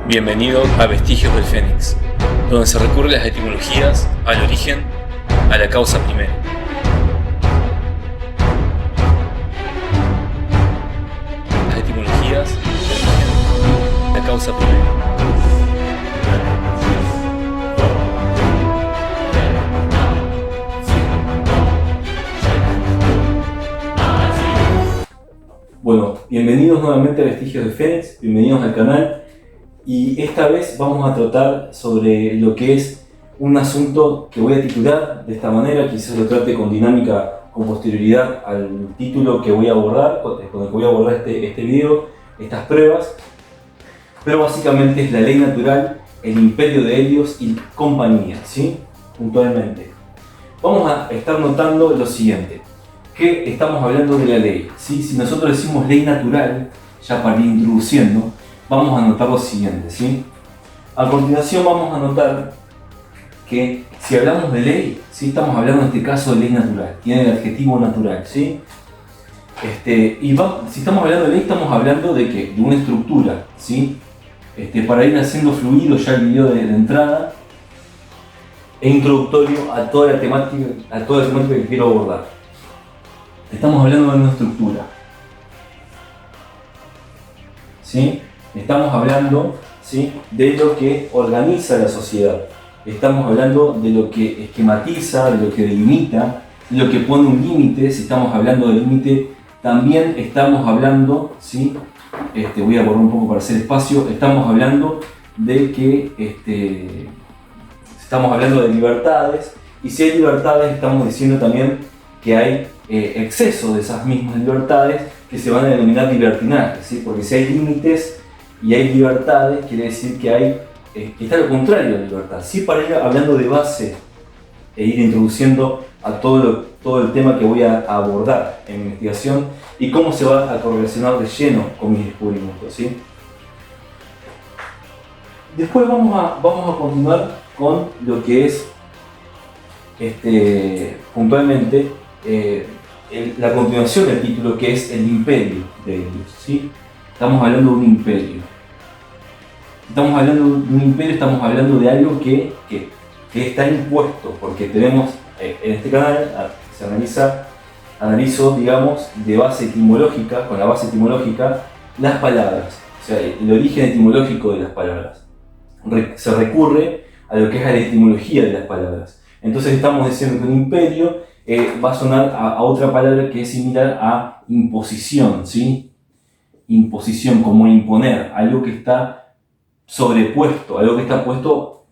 Bienvenido a Vestigios del Fénix, donde se recurre a las etimologías, al origen, a la causa primera. Las etimologías, el origen, la causa primera. Bueno, bienvenidos nuevamente a Vestigios del Fénix, bienvenidos al canal. Y esta vez vamos a tratar sobre lo que es un asunto que voy a titular de esta manera, quizás lo trate con dinámica, con posterioridad al título que voy a abordar, con el que voy a abordar este video, estas pruebas. Pero básicamente es la ley natural, el imperio de Helios y compañía, ¿sí? Puntualmente. Vamos a estar notando lo siguiente, que estamos hablando de la ley, ¿sí? Si nosotros decimos ley natural, ya para ir introduciendo, vamos a notar lo siguiente, ¿sí? A continuación vamos a notar que si hablamos de ley, ¿sí? Estamos hablando en este caso de ley natural, tiene el adjetivo natural, ¿sí? Si estamos hablando de ley, estamos hablando de ¿qué? De una estructura, ¿sí? Para ir haciendo fluido ya el video de entrada e introductorio a toda la temática que quiero abordar. Estamos hablando de una estructura, ¿sí? Estamos hablando, ¿sí? De lo que organiza la sociedad. Estamos hablando de lo que esquematiza, de lo que delimita, de lo que pone un límite. Si estamos hablando de límite, también estamos hablando, ¿sí? Voy a borrar un poco para hacer espacio. Estamos hablando de que estamos hablando de libertades. Y si hay libertades, estamos diciendo también que hay exceso de esas mismas libertades que se van a denominar libertinaje, ¿sí? Porque si hay límites y hay libertades, quiere decir que está lo contrario de libertad. Sí, para ir hablando de base e ir introduciendo a todo el tema que voy a abordar en mi investigación y cómo se va a correlacionar de lleno con mis descubrimientos, ¿sí? Después vamos a continuar con lo que es puntualmente la continuación del título, que es el imperio de Helios, ¿sí? Estamos hablando de un imperio. Estamos hablando de un imperio, estamos hablando de algo que está impuesto, porque tenemos en este canal analizo, digamos, de base etimológica, con la base etimológica, las palabras, o sea, el origen etimológico de las palabras. Se recurre a lo que es a la etimología de las palabras. Entonces estamos diciendo que un imperio va a sonar a otra palabra que es similar a imposición, ¿sí? Imposición, como imponer, algo que está sobrepuesto, algo que está puesto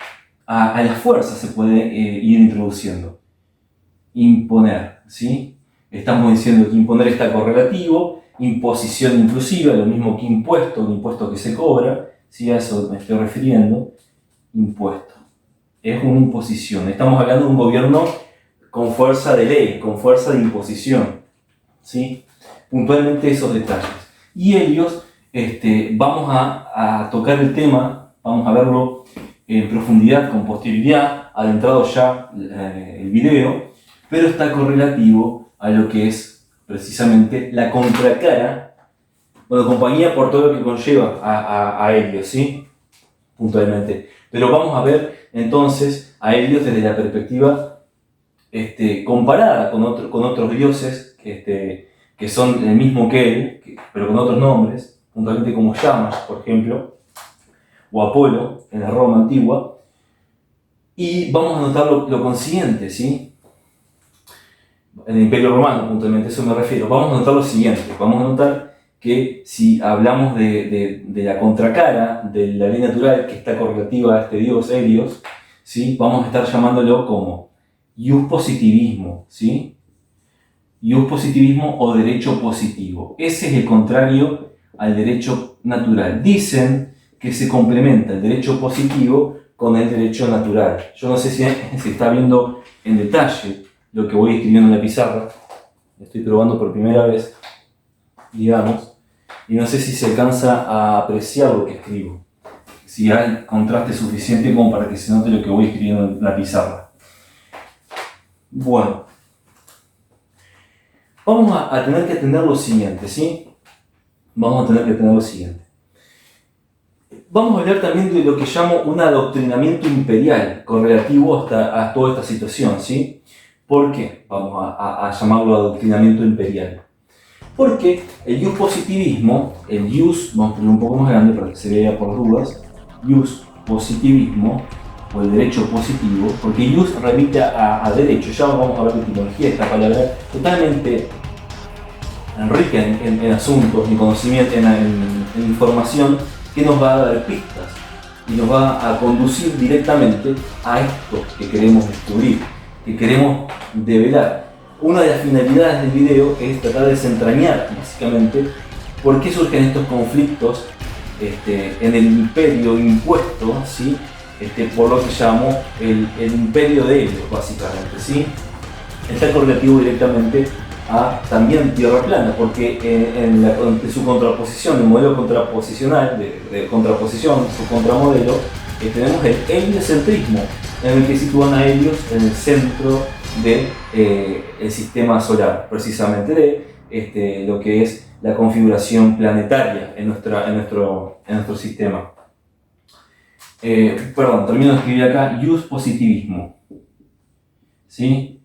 a la fuerza, se puede ir introduciendo. Imponer, ¿sí? Estamos diciendo que imponer está correlativo, imposición inclusiva, lo mismo que impuesto, un impuesto que se cobra, ¿sí? A eso me estoy refiriendo, impuesto. Es una imposición, estamos hablando de un gobierno con fuerza de ley, con fuerza de imposición, ¿sí? Puntualmente esos detalles. Y ellos, vamos a tocar el tema, vamos a verlo en profundidad, con posterioridad, adentrado ya el video, pero está correlativo a lo que es precisamente la contracara, bueno, compañía por todo lo que conlleva a Helios, ¿sí? Puntualmente. Pero vamos a ver entonces a Helios desde la perspectiva comparada con otros dioses que son el mismo que él, pero con otros nombres, puntualmente como Llamas, por ejemplo, o Apolo, en la Roma antigua, y vamos a notar lo consiguiente, ¿sí? En el Imperio Romano, puntualmente, a eso me refiero. Vamos a notar lo siguiente, vamos a notar que si hablamos de la contracara, de la ley natural que está correlativa a este dios Helios, ¿sí? Vamos a estar llamándolo como ius positivismo, ¿sí? Ius positivismo o derecho positivo. Ese es el contrario al derecho natural. Dicen que se complementa el derecho positivo con el derecho natural. Yo no sé si se está viendo en detalle lo que voy escribiendo en la pizarra. Estoy probando por primera vez, digamos, y no sé si se alcanza a apreciar lo que escribo. Si hay contraste suficiente como para que se note lo que voy escribiendo en la pizarra. Bueno. Vamos a tener que atender lo siguiente, ¿sí? Vamos a tener que atender lo siguiente. vamos a hablar también de lo que llamo un adoctrinamiento imperial correlativo a toda esta situación, ¿sí? ¿Por qué vamos a llamarlo adoctrinamiento imperial? Porque el ius positivismo, vamos a poner un poco más grande para que se vea por dudas, ius positivismo, o el derecho positivo, porque ius remite a derecho, ya vamos a ver la etimología de esta palabra, totalmente enrique en asuntos, en conocimiento, en información, que nos va a dar pistas y nos va a conducir directamente a esto que queremos descubrir, que queremos develar. Una de las finalidades del video es tratar de desentrañar, básicamente, por qué surgen estos conflictos en el imperio impuesto, ¿sí? Por lo que llamo el imperio de Helios, básicamente, ¿sí? Está correlativo directamente a también tierra plana, porque en su contraposición, el modelo contraposicional, de contraposición, su contramodelo, tenemos el heliocentrismo, en el que sitúan a Helios en el centro del sistema solar, precisamente de lo que es la configuración planetaria en nuestro sistema. Termino de escribir acá, ius positivismo. ¿Sí?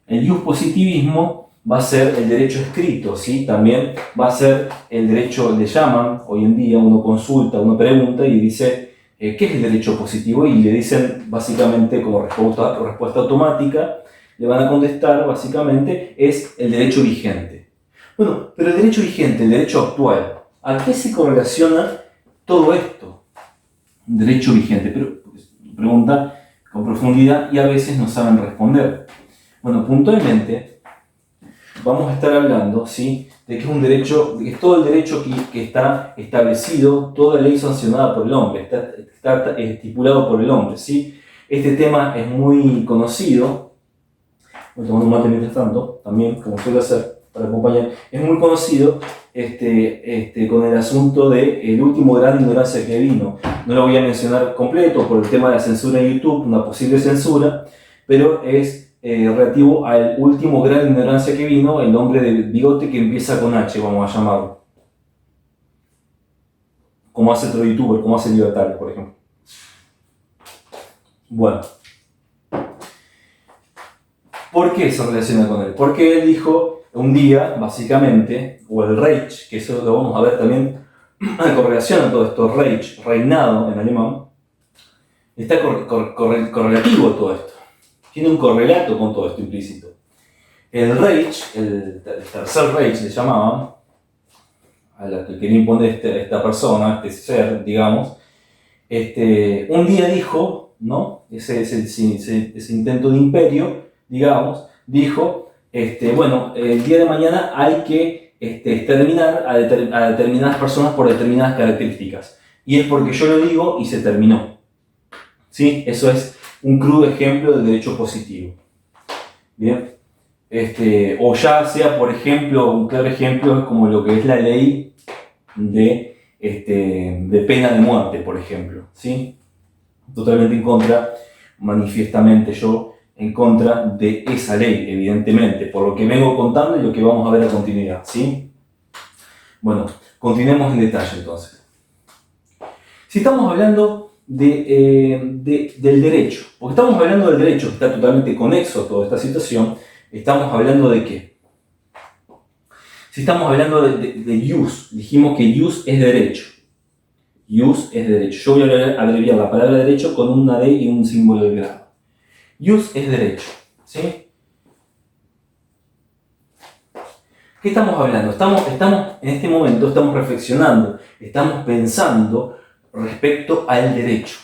El ius positivismo va a ser el derecho escrito, ¿sí? También va a ser el derecho, le llaman, hoy en día uno consulta, uno pregunta y dice, ¿qué es el derecho positivo? Y le dicen básicamente como respuesta automática, le van a contestar básicamente, es el derecho vigente. Bueno, pero el derecho vigente, el derecho actual, ¿a qué se correlaciona todo esto? Derecho vigente, pero pregunta con profundidad y a veces no saben responder. Bueno, puntualmente vamos a estar hablando, ¿sí?, de que es un derecho, de que es todo el derecho que está establecido, toda ley sancionada por el hombre, está estipulado por el hombre, ¿sí? Este tema es muy conocido, voy tomando un mate mientras tanto, también, como suelo hacer para acompañar, es muy conocido con el asunto de el último gran ignorancia que vino. No lo voy a mencionar completo por el tema de la censura en YouTube, una posible censura, pero es relativo al último gran ignorancia que vino, el hombre de bigote que empieza con H, vamos a llamarlo. Como hace otro youtuber, como hace Libertario, por ejemplo. Bueno. ¿Por qué se relaciona con él? Porque él dijo un día, básicamente, o el Reich, que eso lo vamos a ver también, correlaciona a todo esto, Reich, reinado en alemán, está correlativo a todo esto. Tiene un correlato con todo esto implícito. El Reich, el tercer Reich le llamaban, a la que quería imponer esta persona, este ser, digamos, un día dijo, ¿no? Ese intento de imperio, digamos, dijo, bueno, el día de mañana hay que exterminar a determinadas personas por determinadas características. Y es porque yo lo digo y se terminó. ¿Sí? Eso es un crudo ejemplo del derecho positivo. Bien. O ya sea, por ejemplo, un claro ejemplo es como lo que es la ley de pena de muerte, por ejemplo. ¿Sí? Totalmente en contra, manifiestamente yo, en contra de esa ley, evidentemente, por lo que vengo contando y lo que vamos a ver a continuidad. ¿Sí? Bueno, continuemos en detalle entonces. Si estamos hablando del derecho, porque estamos hablando del derecho, que está totalmente conexo a toda esta situación, estamos hablando de qué. Si estamos hablando de ius, dijimos que ius es derecho. Ius es derecho. Yo voy a abreviar la palabra derecho con una D y un símbolo de grado. Ius es derecho. ¿Sí? ¿Qué estamos hablando? Estamos en este momento estamos reflexionando, estamos pensando respecto al derecho.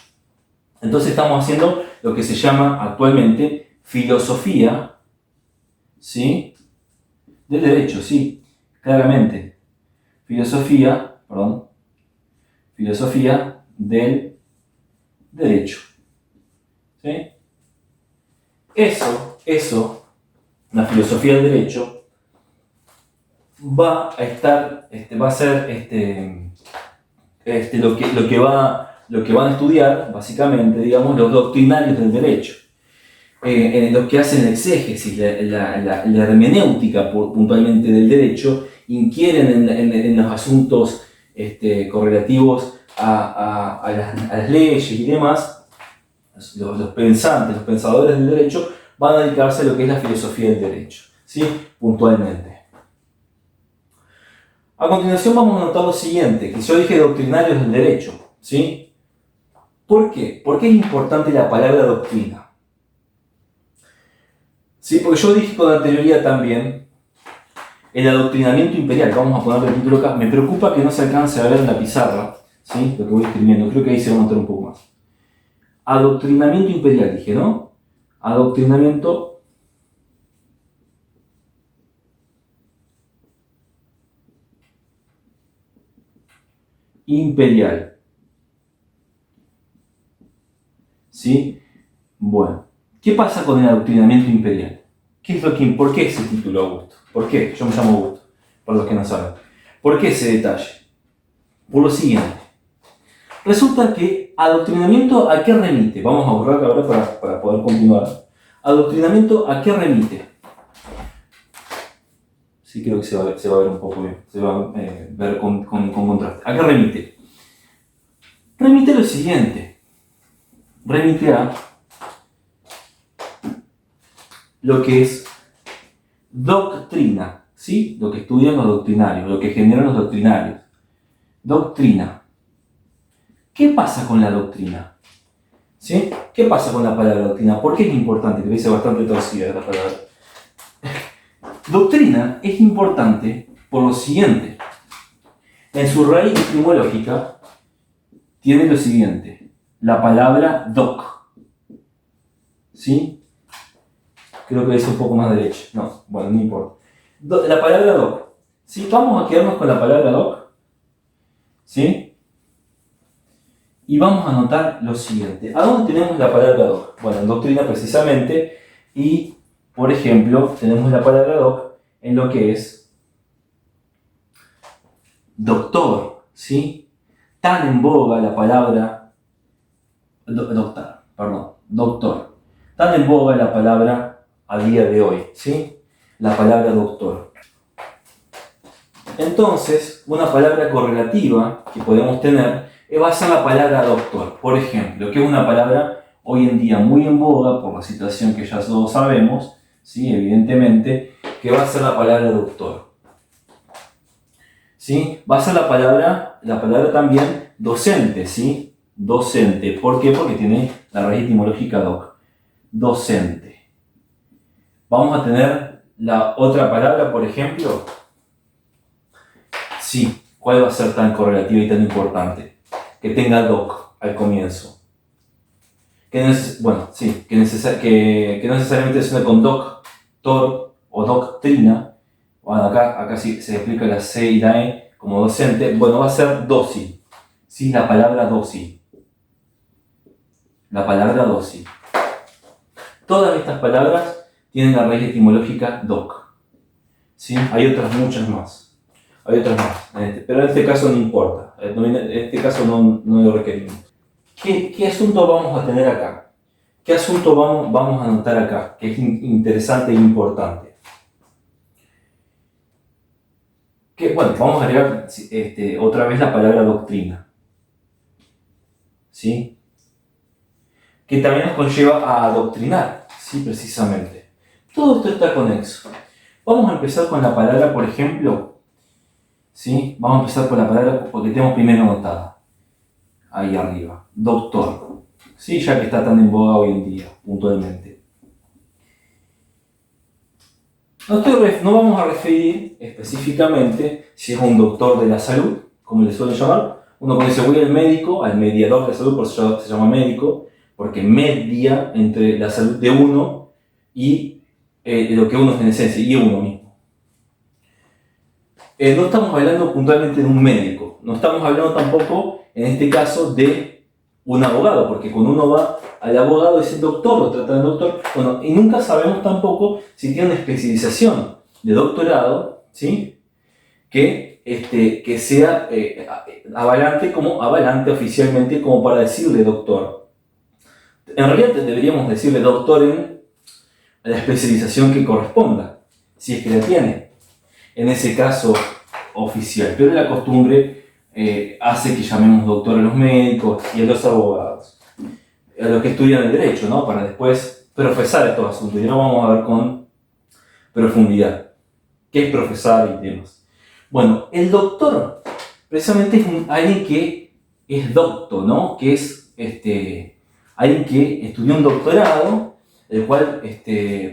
Entonces estamos haciendo lo que se llama actualmente filosofía, ¿sí?, del derecho, sí, claramente. Filosofía del derecho. ¿Sí? Eso, la filosofía del derecho, va a ser lo que van a estudiar, básicamente, digamos, los doctrinarios del derecho. Los que hacen la exégesis, la hermenéutica puntualmente del derecho, inquieren en los asuntos correlativos a las leyes y demás, los pensantes, los pensadores del derecho, van a dedicarse a lo que es la filosofía del derecho, ¿sí? Puntualmente. A continuación vamos a notar lo siguiente, que yo dije doctrinarios del derecho, ¿sí? ¿Por qué? ¿Por qué es importante la palabra doctrina? ¿Sí? Porque yo dije con anterioridad también el adoctrinamiento imperial, vamos a ponerle el título acá, me preocupa que no se alcance a ver en la pizarra, ¿sí? Lo que voy escribiendo, creo que ahí se va a notar un poco más. Adoctrinamiento imperial, dije, ¿no? Adoctrinamiento imperial. ¿Sí? Bueno, ¿qué pasa con el adoctrinamiento imperial? ¿Por qué ese título, Augusto? ¿Por qué? Yo me llamo Augusto, para los que no saben. ¿Por qué ese detalle? Por lo siguiente. Resulta que adoctrinamiento ¿a qué remite? Vamos a borrar ahora para poder continuar. Adoctrinamiento ¿a qué remite? Sí, creo que se va a ver un poco bien. Se va a ver con contraste. ¿A qué remite? Remite lo siguiente. Remite a lo que es doctrina, ¿sí? Lo que estudian los doctrinarios, lo que generan los doctrinarios. Doctrina. ¿Qué pasa con la doctrina? ¿Sí? ¿Qué pasa con la palabra doctrina? ¿Por qué es importante? Que dice bastante torcida la palabra. Doctrina es importante por lo siguiente. En su raíz etimológica tiene lo siguiente. La palabra doc. ¿Sí? Creo que es un poco más derecho. No, bueno, no importa. La palabra doc. ¿Sí? Vamos a quedarnos con la palabra doc. ¿Sí? Y vamos a notar lo siguiente. ¿A dónde tenemos la palabra doc? Bueno, en doctrina precisamente. Y, por ejemplo, tenemos la palabra doc en lo que es doctor. ¿Sí? Tan en boga la palabra doctor. Tan en boga la palabra a día de hoy, ¿sí? La palabra doctor. Entonces, una palabra correlativa que podemos tener va a ser la palabra doctor, por ejemplo, que es una palabra hoy en día muy en boga por la situación que ya todos sabemos, ¿sí? Evidentemente, que va a ser la palabra doctor. ¿Sí? Va a ser la palabra también docente, ¿sí? Docente. ¿Por qué? Porque tiene la raíz etimológica doc. Docente. Vamos a tener la otra palabra, por ejemplo. Sí, ¿cuál va a ser tan correlativa y tan importante? Que tenga doc al comienzo. Que no necesariamente suene con doctor o doctrina. Bueno, acá sí se explica la C y la E como docente. Bueno, va a ser dócil. Sí, la palabra dócil. La palabra dócil. Todas estas palabras tienen la raíz etimológica doc. ¿Sí? Hay otras muchas más. Pero en este caso no importa. En este caso no lo requerimos. ¿Qué asunto vamos a tener acá? ¿Qué asunto vamos a anotar acá? Que es interesante e importante. Bueno, vamos a agregar otra vez la palabra doctrina. ¿Sí? Que también nos conlleva a adoctrinar. Sí, precisamente. Todo esto está conexo. Vamos a empezar con la palabra, por ejemplo. ¿Sí? Vamos a empezar por la palabra porque tenemos primero anotada. Ahí arriba. Doctor. ¿Sí? Ya que está tan en boga hoy en día, puntualmente. No vamos a referir específicamente si es un doctor de la salud, como le suelen llamar. Uno cuando dice voy al médico, al mediador de la salud, por eso se llama médico, porque media entre la salud de uno y lo que uno es en esencia, y uno mismo. No estamos hablando puntualmente de un médico, no estamos hablando tampoco, en este caso, de un abogado, porque cuando uno va al abogado dice doctor, lo trata de doctor, bueno, y nunca sabemos tampoco si tiene una especialización de doctorado, ¿sí? Que sea avalante oficialmente como para decirle doctor. En realidad deberíamos decirle doctor en la especialización que corresponda, si es que la tiene, en ese caso oficial, pero es la costumbre hace que llamemos doctor a los médicos y a los abogados, a los que estudian el derecho, ¿no? Para después profesar estos asuntos. Y ahora vamos a ver con profundidad qué es profesar y demás. Bueno, el doctor precisamente es alguien que es docto, ¿no? Que es alguien que estudió un doctorado, el cual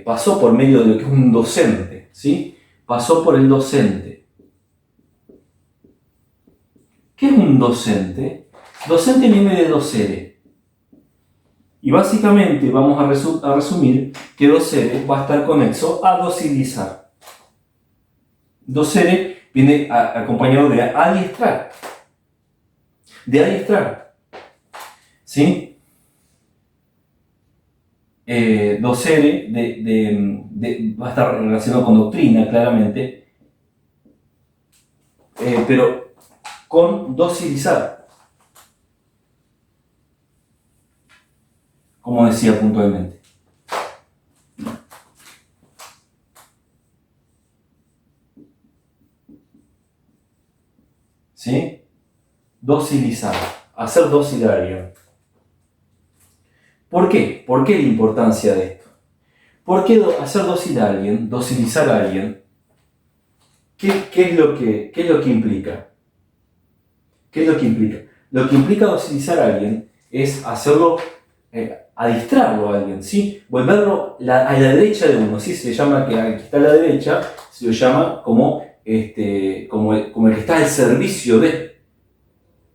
pasó por medio de lo que es un docente, ¿sí? Pasó por el docente. ¿Qué es un docente? Docente viene de docere. Y básicamente vamos a resumir que docere va a estar conexo a docilizar. Docere viene acompañado de adiestrar. De adiestrar. ¿Sí? Docere va a estar relacionado con doctrina, claramente. Pero con docilizar. Como decía puntualmente. ¿Sí? Docilizar. Hacer dócil a alguien. ¿Por qué? ¿Por qué la importancia de esto? ¿Por qué hacer dócil a alguien, docilizar a alguien? ¿Qué es lo que implica? ¿Qué es lo que implica? Lo que implica docilizar a alguien es hacerlo, adiestrarlo a alguien, ¿sí? Volverlo a la derecha de uno, ¿sí? Se le llama que al que está a la derecha, se lo llama como el que está al servicio de,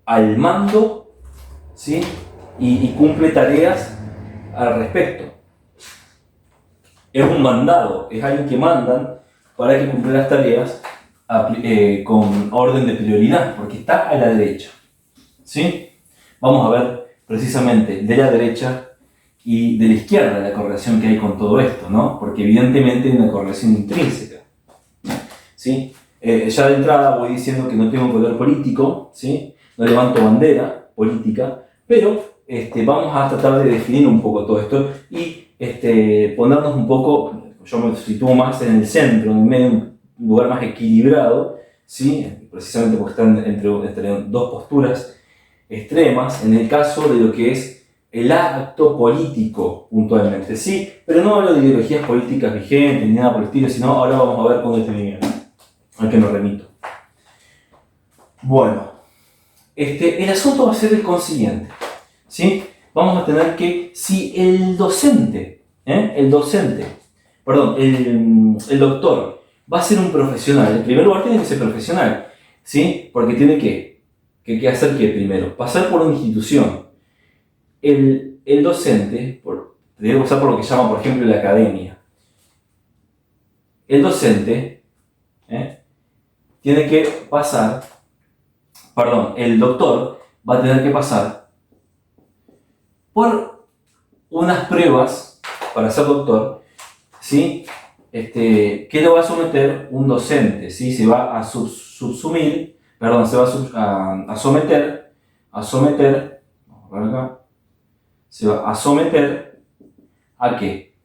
al mando, ¿sí? Y cumple tareas al respecto. Es un mandado, es alguien que mandan para que cumpla las tareas con orden de prioridad, porque está a la derecha. ¿Sí? Vamos a ver precisamente de la derecha y de la izquierda la correlación que hay con todo esto, ¿no? Porque evidentemente hay una correlación intrínseca. ¿Sí? Ya de entrada voy diciendo que no tengo color político, ¿sí? No levanto bandera política, pero vamos a tratar de definir un poco todo esto y ponernos un poco, yo me sitúo más en el centro, en medio, un lugar más equilibrado, ¿sí? Precisamente porque están entre dos posturas extremas, en el caso de lo que es el acto político puntualmente, ¿sí? Pero no hablo de ideologías políticas vigentes ni nada por el estilo, sino ahora vamos a ver con detenimiento, al que me remito. Bueno, el asunto va a ser el consiguiente, ¿sí? Vamos a tener que, si el doctor va a ser un profesional, en primer lugar tiene que ser profesional, ¿sí? Porque tiene que hacer ¿qué primero? Pasar por una institución. El docente, debe pasar por lo que llama, por ejemplo, la academia. El docente tiene que pasar, el doctor va a tener que pasar por unas pruebas para ser doctor, ¿sí? Que lo va a someter un docente, ¿sí? Se va a someter, vamos a ver acá, se va a someter ¿a qué?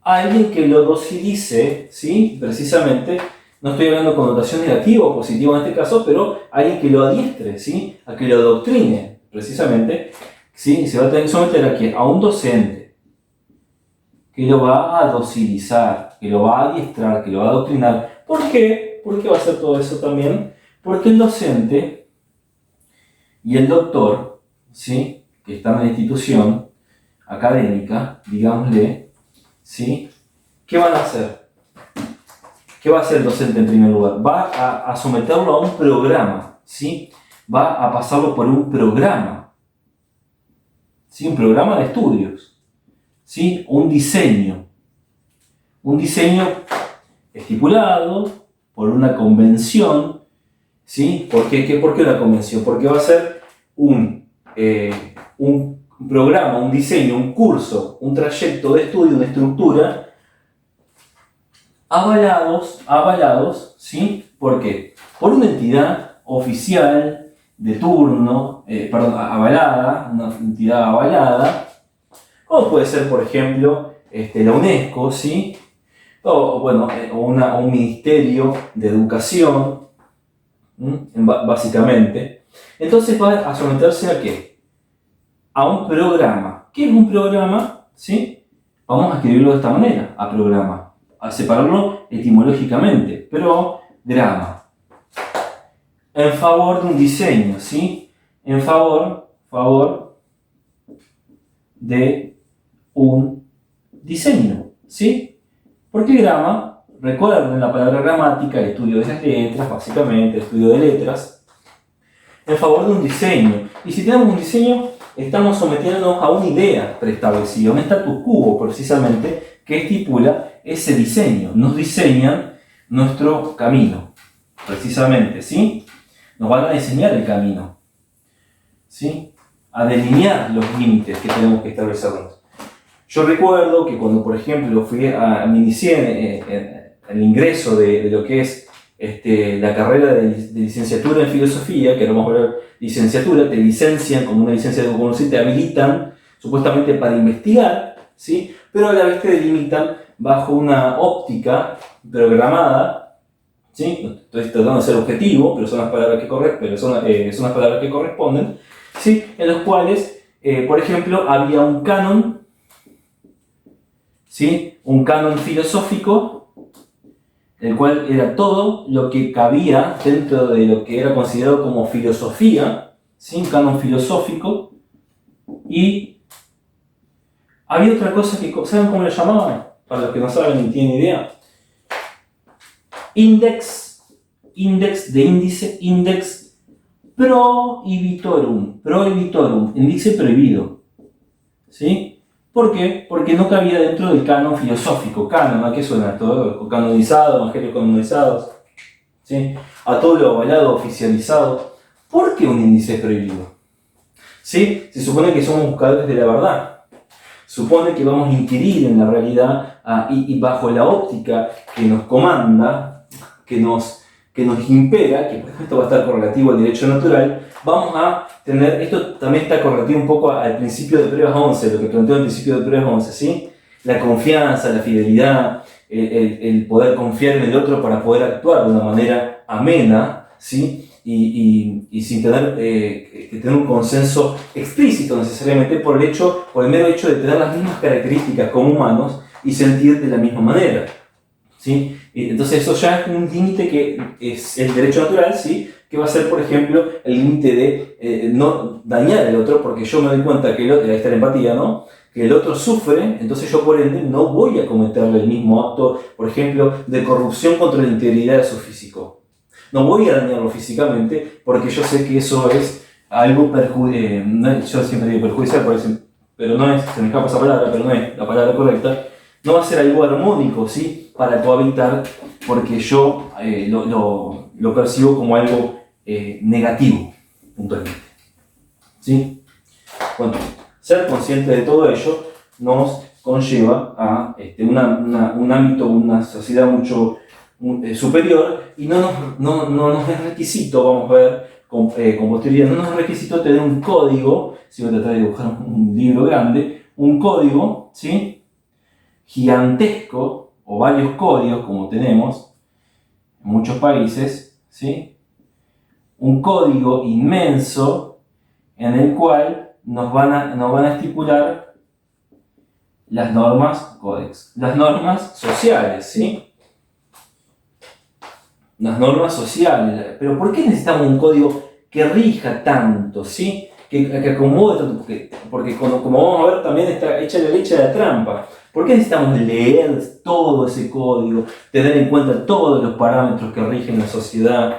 A alguien que lo docilice, ¿sí? Precisamente, no estoy hablando de connotación negativa o positiva en este caso, pero alguien que lo adiestre, ¿sí? A que lo adoctrine, precisamente, ¿sí? Se va a tener que someter ¿a qué? A un docente que lo va a docilizar, que lo va a adiestrar, que lo va a adoctrinar. ¿Por qué? ¿Por qué va a hacer todo eso también? Porque el docente y el doctor, ¿sí? Que están en la institución académica, digámosle, ¿sí? ¿Qué van a hacer? ¿Qué va a hacer el docente en primer lugar? Va a someterlo a un programa, ¿sí? Va a pasarlo por un programa, ¿sí? Un programa de estudios, ¿sí? Un diseño estipulado por una convención, ¿sí? ¿Por qué una convención? Porque va a ser un programa, un diseño, un curso, un trayecto de estudio, una estructura, avalados, ¿sí? ¿Por qué? Por una entidad oficial de turno, avalada, una entidad avalada, como puede ser, por ejemplo, la UNESCO, ¿sí? O un ministerio de educación, básicamente. Entonces va a someterse ¿a qué? A un programa. ¿Qué es un programa? ¿Sí? Vamos a escribirlo de esta manera, a programa. A separarlo etimológicamente. Programa. En favor de un diseño, ¿sí? En favor de un diseño, ¿sí? Porque grama, recuerden la palabra gramática, el estudio de las letras, básicamente, el estudio de letras, en favor de un diseño. Y si tenemos un diseño, estamos sometiéndonos a una idea preestablecida, un status quo, precisamente, que estipula ese diseño. Nos diseñan nuestro camino, precisamente, ¿sí? Nos van a diseñar el camino, ¿sí? A delinear los límites que tenemos que establecernos. Yo recuerdo que cuando, por ejemplo, me inicié en el ingreso de lo que es la carrera de licenciatura en filosofía, que ahora vamos a ver licenciatura, te licencian como una licencia de conocimiento, te habilitan supuestamente para investigar, ¿sí? Pero a la vez te delimitan bajo una óptica programada, ¿sí? Estoy tratando de ser objetivo, pero son las palabras que corresponden, ¿sí? En los cuales, por ejemplo, había un canon, ¿sí? Un canon filosófico, el cual era todo lo que cabía dentro de lo que era considerado como filosofía, ¿sí? Un canon filosófico. Y había otra cosa que, ¿saben cómo le llamaban? Para los que no saben ni tienen idea. Index de índice, index prohibitorum, índice prohibido, ¿sí? ¿Por qué? Porque no cabía dentro del canon filosófico. Canon, ¿a qué suena? Todo canonizado, evangelios canonizados, ¿sí? A todo lo avalado, oficializado. ¿Por qué un índice prohibido? ¿Sí? Se supone que somos buscadores de la verdad. Supone que vamos a inquirir en la realidad y bajo la óptica que nos comanda, que nos impera, que por esto va a estar correlativo al derecho natural, vamos a tener, esto también está correlativo un poco al principio de pruebas 11, lo que planteó el principio de pruebas 11, ¿sí? La confianza, la fidelidad, el poder confiar en el otro para poder actuar de una manera amena, ¿sí? Y sin tener que tener un consenso explícito necesariamente por el mero hecho de tener las mismas características como humanos y sentir de la misma manera, ¿sí? Entonces eso ya es un límite que es el derecho natural, ¿sí? Que va a ser, por ejemplo, el límite de no dañar al otro, porque yo me doy cuenta que el otro, ahí está la empatía, ¿no? Que el otro sufre, entonces yo por ende no voy a cometerle el mismo acto, por ejemplo, de corrupción contra la integridad de su físico. No voy a dañarlo físicamente porque yo sé que eso es algo perjudicial, yo siempre digo perjudicial, pero no es, se me escapa esa palabra, pero no es la palabra correcta. No va a ser algo armónico, ¿sí? Para cohabitar, porque yo lo percibo como algo negativo, puntualmente, ¿sí? Bueno, ser consciente de todo ello nos conlleva a un ámbito, una sociedad mucho superior, y no nos es requisito, vamos a ver con posterioridad, no nos es requisito tener un código, si voy a tratar de dibujar un libro grande, un código, ¿sí? Gigantesco, o varios códigos como tenemos en muchos países, ¿sí? Un código inmenso en el cual nos van a estipular las normas códex, las normas sociales, ¿sí? Las normas sociales. Pero ¿por qué necesitamos un código que rija tanto, ¿sí? Que acomode tanto? Porque como vamos a ver también está hecha la leche de la trampa. ¿Por qué necesitamos leer todo ese código, tener en cuenta todos los parámetros que rigen la sociedad,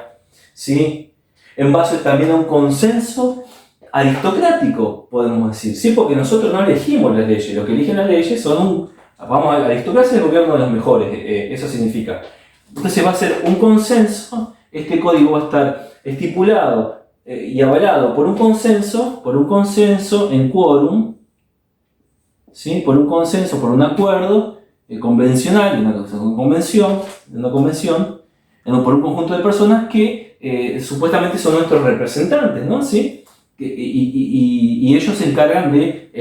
¿sí? En base también a un consenso aristocrático, podemos decir, ¿sí? Porque nosotros no elegimos las leyes, lo que eligen las leyes son la aristocracia es el gobierno de los mejores, eso significa. Entonces va a ser un consenso, este código va a estar estipulado y avalado por un consenso en quórum, ¿sí? Por un consenso, por un acuerdo convencional, una convención, por un conjunto de personas que supuestamente son nuestros representantes, ¿no? ¿Sí? Y ellos se encargan de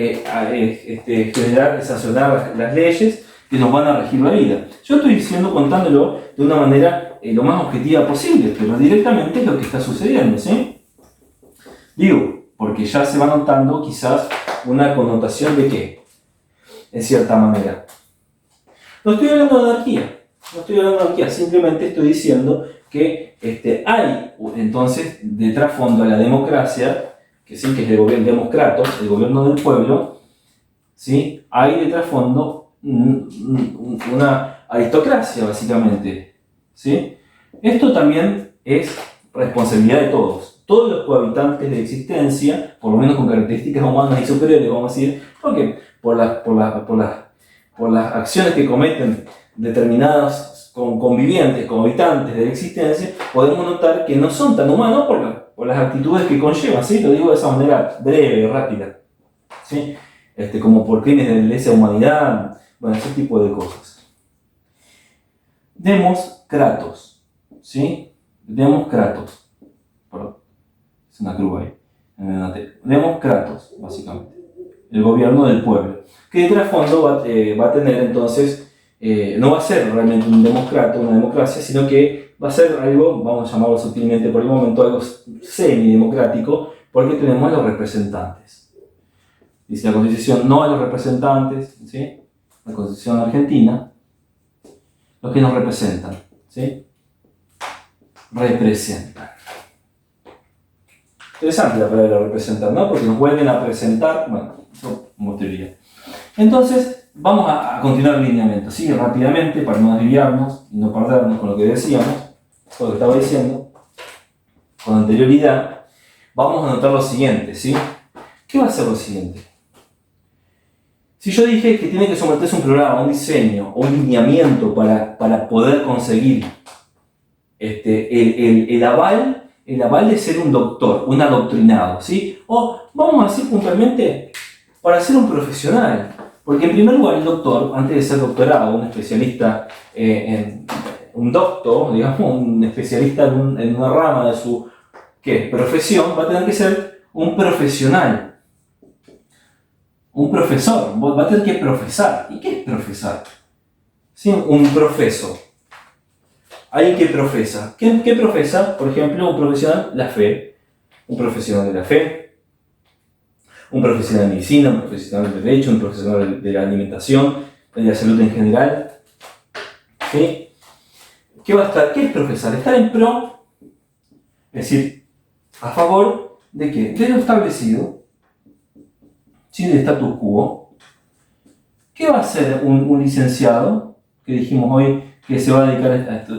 generar, sancionar las leyes que nos van a regir la vida. Yo estoy contándolo de una manera lo más objetiva posible, pero directamente es lo que está sucediendo, ¿sí? Digo, porque ya se va notando quizás una connotación de qué, en cierta manera. No estoy hablando de anarquía, simplemente estoy diciendo que hay entonces de trasfondo a la democracia, que sí, que es el gobierno democratos, el gobierno del pueblo, ¿sí? Hay de trasfondo una aristocracia, básicamente, ¿sí? Esto también es responsabilidad de todos. Todos los cohabitantes de la existencia, por lo menos con características humanas y superiores, vamos a decir, porque por las acciones que cometen determinados convivientes, cohabitantes de la existencia, podemos notar que no son tan humanos por las actitudes que conllevan, ¿sí? Lo digo de esa manera breve, rápida, ¿sí? Como por crímenes de lesa humanidad, bueno, ese tipo de cosas. Demos Kratos, ¿sí? Demos Kratos, perdón, es una cruz ahí, Demos Kratos, básicamente, el gobierno del pueblo, que de trasfondo va a tener entonces, no va a ser realmente un democrato, una democracia, sino que va a ser algo, vamos a llamarlo sutilmente por el momento, algo semidemocrático, porque tenemos a los representantes. Dice la Constitución, no a los representantes, ¿sí? La Constitución argentina, los que nos representan, ¿sí? Representan. Interesante la palabra representar, ¿no? Porque nos vuelven a presentar, bueno, eso como teoría. Entonces, vamos a continuar el lineamiento, ¿sí? Rápidamente, para no desviarnos y no perdernos con lo que decíamos, con lo que estaba diciendo, con anterioridad, vamos a notar lo siguiente, ¿sí? ¿Qué va a ser lo siguiente? Si yo dije que tiene que someterse un programa, un diseño o un lineamiento para poder conseguir el aval de ser un doctor, un adoctrinado, ¿sí? O vamos a decir puntualmente, para ser un profesional. Porque en primer lugar el doctor, antes de ser doctorado, un especialista un doctor, digamos, un especialista en una rama de su profesión, va a tener que ser un profesional. Un profesor, va a tener que profesar. ¿Y qué es profesar? ¿Sí? Un profesor. Alguien que profesa. ¿Qué profesa? Por ejemplo, un profesional, la fe. Un profesional de la fe. Un profesional de medicina, un profesional de derecho, un profesional de la alimentación, de la salud en general. ¿Sí? ¿Qué es profesar? Estar en pro, es decir, a favor de qué? De lo establecido, ¿sí? Del status quo. ¿Qué va a hacer un licenciado, que dijimos hoy, que se va a dedicar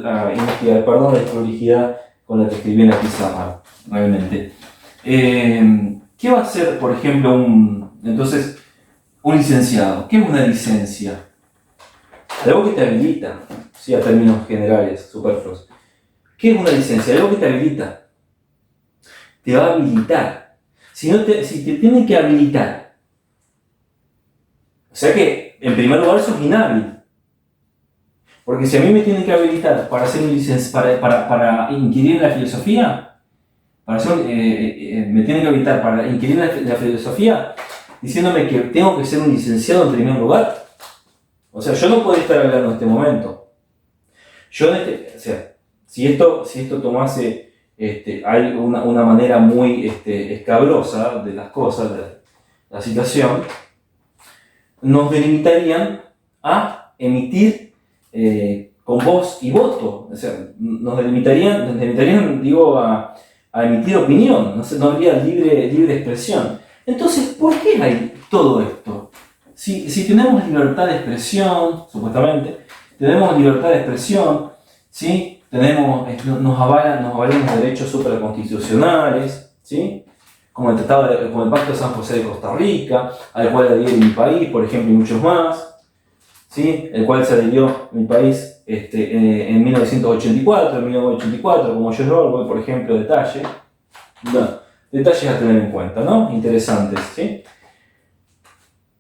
a investigar, perdón la desprolijidad con la que escribí en la pizarra, realmente? ¿Qué va a hacer, por ejemplo, un licenciado? ¿Qué es una licencia? Algo que te habilita, ¿sí? A términos generales, superfluos. ¿Qué es una licencia? Algo que te habilita. Te va a habilitar. Si te tienen que habilitar, o sea que, en primer lugar, sos inhábil. Porque si a mí me tienen que habilitar para hacer para inquirir en la filosofía, me tienen que habilitar para inquirir en la filosofía, diciéndome que tengo que ser un licenciado en primer lugar. O sea, yo no puedo estar hablando en este momento. Si esto tomase hay una manera muy escabrosa de las cosas, de la situación, nos delimitarían a emitir con voz y voto. O sea, nos delimitarían digo, a emitir opinión, no habría libre expresión. Entonces, ¿por qué hay todo esto? Si tenemos libertad de expresión, supuestamente, tenemos libertad de expresión, ¿sí? Nos avalan los derechos supraconstitucionales, ¿sí? Como el Pacto de San José de Costa Rica, al cual adhiere mi país, por ejemplo, y muchos más, ¿sí? El cual se adhirió mi país en 1984, como George Orwell, por ejemplo, detalles a tener en cuenta, ¿no? Interesantes, ¿sí?